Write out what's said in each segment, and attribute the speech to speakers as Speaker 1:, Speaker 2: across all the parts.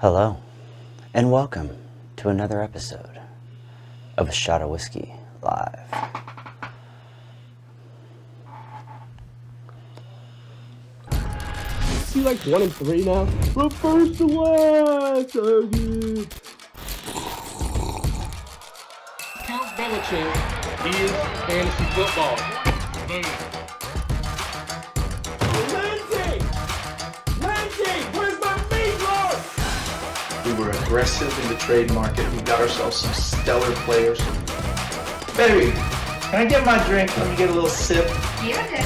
Speaker 1: Hello, and welcome to another episode of A Shot of Whiskey Live.
Speaker 2: Is he like 1-3 now? We're first to last! Oh, dude. Count Belichick is fantasy football. Boom. Lindsay! Where's my meatloaf?
Speaker 3: We were aggressive in the trade market. We got ourselves some stellar players. Baby, can I get my drink? Let me get a little sip.
Speaker 4: Yeah, okay.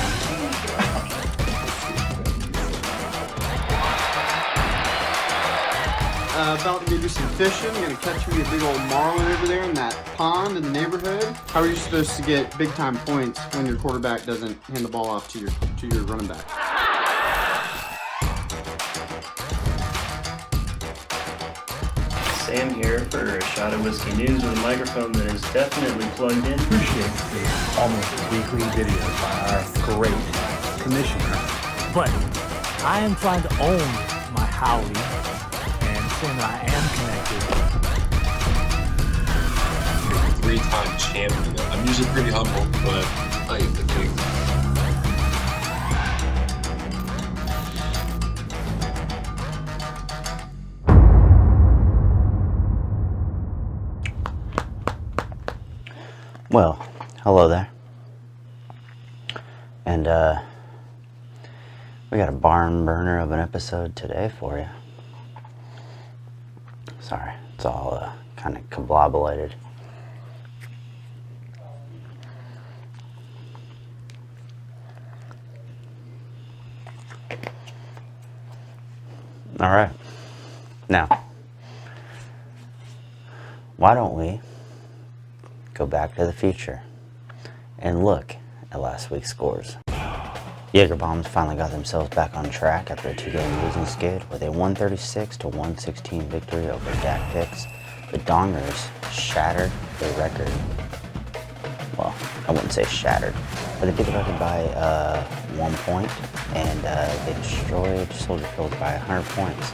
Speaker 5: About to go do some fishing. Gonna catch me a big old marlin over there in that pond in the neighborhood. How are you supposed to get big time points when your quarterback doesn't hand the ball off to your running back?
Speaker 6: Sam here for A Shot of Whiskey News with a microphone that is definitely plugged in.
Speaker 7: Appreciate the almost weekly videos by our great commissioner. But I am trying to own my Howie and saying that I am connected.
Speaker 8: Three-time champion. I'm usually pretty humble, but I am the king.
Speaker 1: Well, hello there. And, we got a barn burner of an episode today for you. Sorry, it's all, kind of combobulated. Alright. Now, why don't we go back to the future and look at last week's scores. Jaeger Bombs finally got themselves back on track after a 2-game losing skid with a 136-116 victory over Dak Picks. The Dongers shattered their record. Well, I wouldn't say shattered, but they beat the record by 1 point, and they destroyed Soldier Field by 100 points,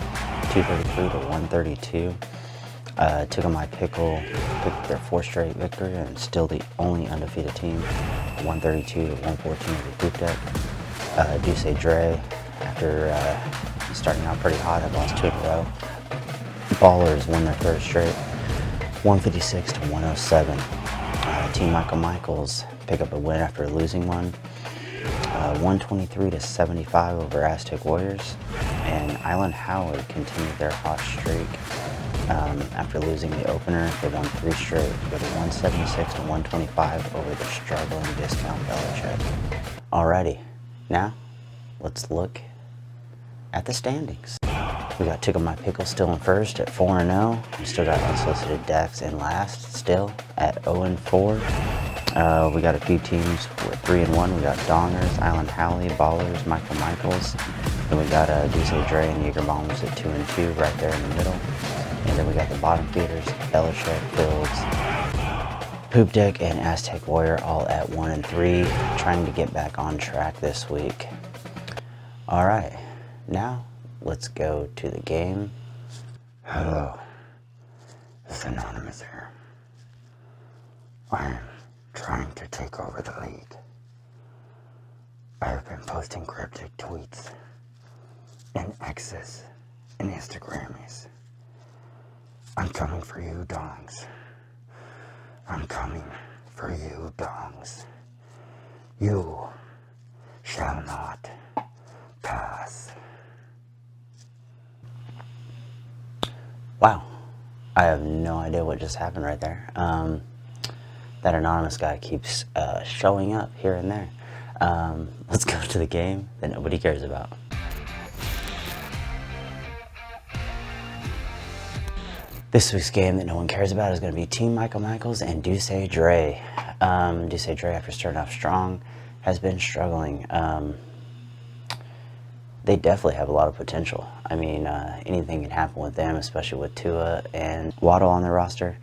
Speaker 1: 233-132. Took on my pickle, picked their 4th straight victory, and still the only undefeated team, 132-114 over Poop Deck. Duce Dre, after starting out pretty hot, have lost 2 in a row. Ballers won their 3rd straight, 156-107. Team Michael Michaels pick up a win after losing one, 123-75 over Aztec Warriors. And Island Howard continued their hot streak. After losing the opener, they won 3 straight with a 176-125 over the struggling Discount Belichick. Alrighty, now let's look at the standings. We got Tickle My Pickle still in first at 4-0. We still got Unsolicited Dex in last, still at 0-4. We got a few teams with 3-1. We got Dongers, Island Howley, Ballers, Michael Michaels. Then we got Duce Dre and Jaeger Bombs at 2-2, right there in the middle. And then we got the bottom feeders, Belichick, Fields, Poop Deck, and Aztec Warrior all at 1-3, trying to get back on track this week. Alright, now let's go to the game. Hello, it's Anonymous here. I'm trying to take over the league. I have been posting cryptic tweets and X's and Instagrammies. I'm coming for you, dongs. I'm coming for you, dongs. You shall not pass. Wow. I have no idea what just happened right there. That anonymous guy keeps showing up here and there. Let's go to the game that nobody cares about. This week's game that no one cares about is going to be Team Michael Michaels and Duce Dre. Duce Dre, after starting off strong, has been struggling. They definitely have a lot of potential. I mean, anything can happen with them, especially with Tua and Waddle on their roster.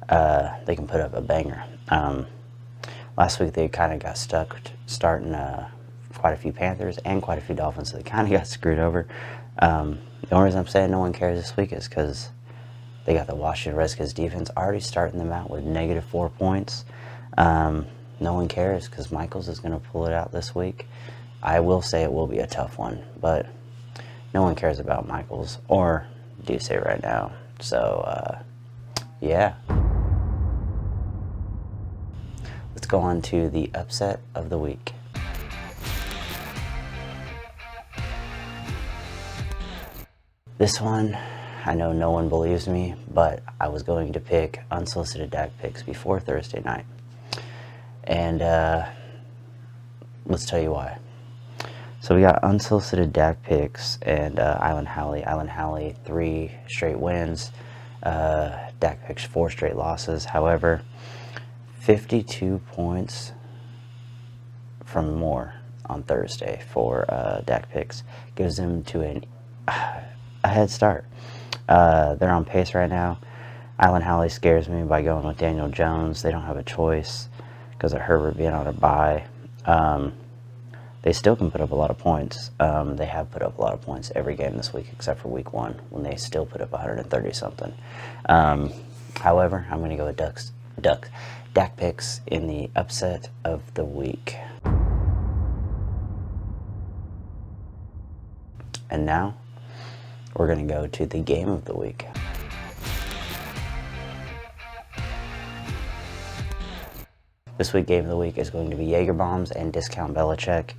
Speaker 1: They can put up a banger. Last week they kind of got stuck starting quite a few Panthers and quite a few Dolphins, so they kind of got screwed over. Now The only reason I'm saying no one cares this week is because they got the Washington Redskins defense already starting them out with -4 points. No one cares because Michaels is going to pull it out this week. I will say it will be a tough one, but no one cares about Michaels or Duce right now. So, yeah. Let's go on to the upset of the week. This one, I know no one believes me, but I was going to pick unsolicited Dak picks before Thursday night. And let's tell you why. So we got unsolicited Dak picks and Island Howley 3 straight wins. Dak picks 4 straight losses. However, 52 points from more on Thursday for Dak picks gives them to a head start. They're on pace right now. Island Howley scares me by going with Daniel Jones. They don't have a choice because of Herbert being on a bye. They still can put up a lot of points. They have put up a lot of points every game this week except for week 1 when they still put up 130 something. However, I'm going to go with Dak picks in the upset of the week. And now we're going to go to the game of the week. This week game of the week is going to be Jaeger Bombs and Discount Belichick.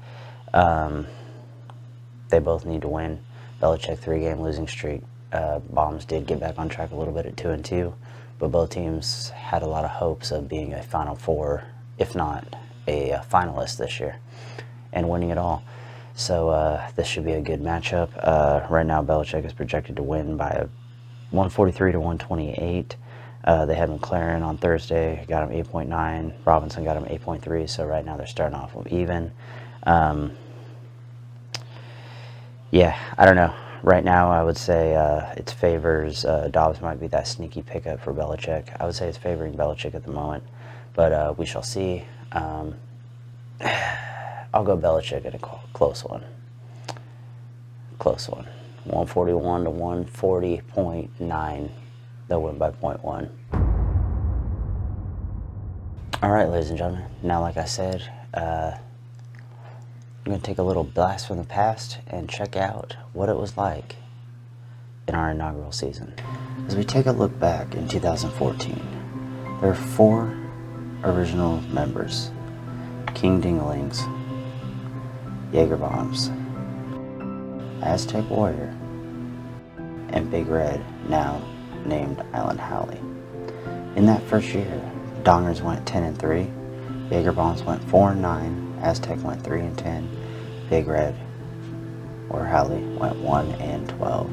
Speaker 1: They both need to win. Belichick 3-game losing streak. Bombs did get back on track a little bit at 2-2, but both teams had a lot of hopes of being a Final Four, if not a finalist this year, and winning it all. So this should be a good matchup. Right now, Belichick is projected to win by 143-128. They had McLaren on Thursday, got him 8.9. Robinson got him 8.3. So right now they're starting off with even. Yeah, I don't know. Right now I would say it favors Dobbs might be that sneaky pickup for Belichick. I would say it's favoring Belichick at the moment, but we shall see. I'll go Belichick in a close one. Close one. 141-140.9. They'll win by 0.1. All right, ladies and gentlemen. Now, like I said, I'm going to take a little blast from the past and check out what it was like in our inaugural season. As we take a look back in 2014, there are 4 original members: King Dinglings, Jaeger Bombs, Aztec Warrior, and Big Red, now named Island Howley. In that first year, Dongers went 10-3, Jaeger Bombs went 4-9, Aztec went 3-10, Big Red or Howley went 1-12.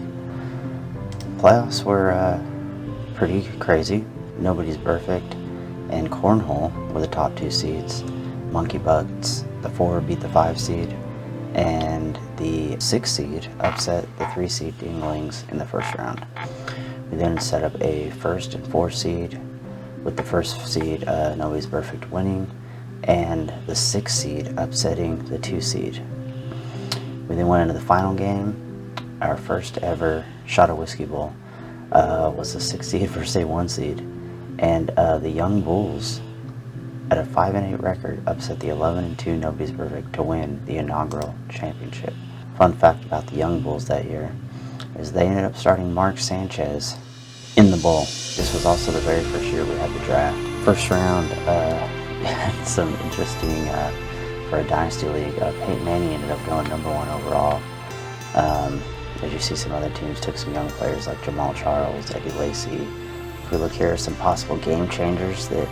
Speaker 1: Playoffs were pretty crazy. Nobody's perfect, and Cornhole were the top 2 seeds. Monkey Bucks, the 4 beat the 5 seed, and the 6 seed upset the 3 seed Dinglings in the first round. We then set up a 1st and 4 seed, with the 1st seed Nobody's Perfect winning, and the 6 seed upsetting the 2 seed. We then went into the final game. Our first ever Shot of Whiskey Bowl was the 6 seed versus a 1 seed, and the Young Bulls at a 5-8 record upset the 11-2 Nobody's Perfect to win the inaugural championship. Fun fact about the Young Bulls that year is they ended up starting Mark Sanchez in the bowl. This was also the very first year we had the draft. First round, some interesting for a dynasty league. Peyton Manning ended up going number 1 overall. As you see, some other teams took some young players like Jamal Charles, Eddie Lacy. If we look here, some possible game changers that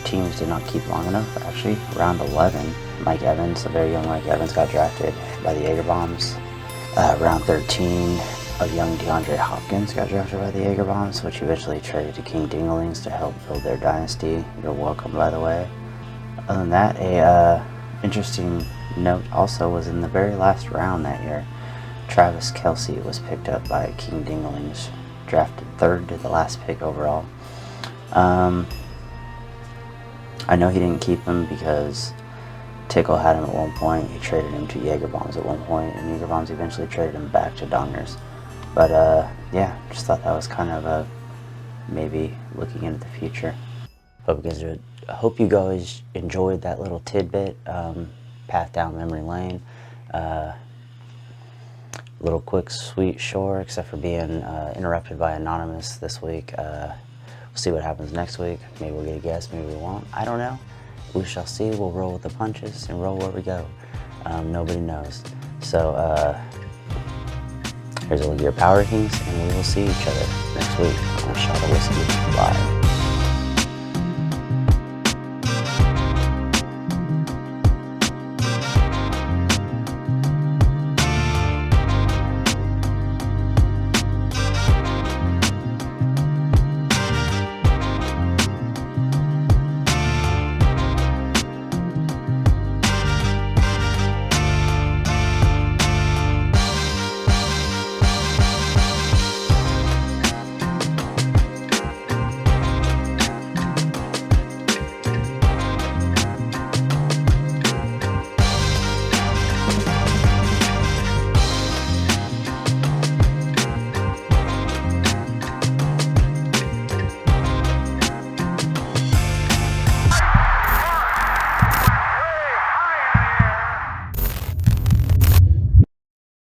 Speaker 1: teams did not keep long enough. Actually, round 11, Mike Evans, a very young Mike Evans, got drafted by the Jaeger Bombs. Round 13, a young DeAndre Hopkins got drafted by the Jaeger Bombs, which eventually traded to King Dinglings to help build their dynasty. You're welcome, by the way. Other than that, a interesting note also was in the very last round that year, Travis Kelce was picked up by King Dinglings, drafted 3rd to the last pick overall. I know he didn't keep him because Tickle had him at one point. He traded him to Jaeger Bombs at one point, and Jaeger Bombs eventually traded him back to Dongers. But yeah, just thought that was kind of a maybe looking into the future. Hope you guys enjoyed that little tidbit, path down memory lane. Little quick, sweet, short, except for being interrupted by Anonymous this week. We'll see what happens next week. Maybe we'll get a guest, maybe we won't. I don't know. We shall see. We'll roll with the punches and roll where we go. Nobody knows. So here's a look at your Power Kings, and we will see each other next week on A Shot of Whiskey Live.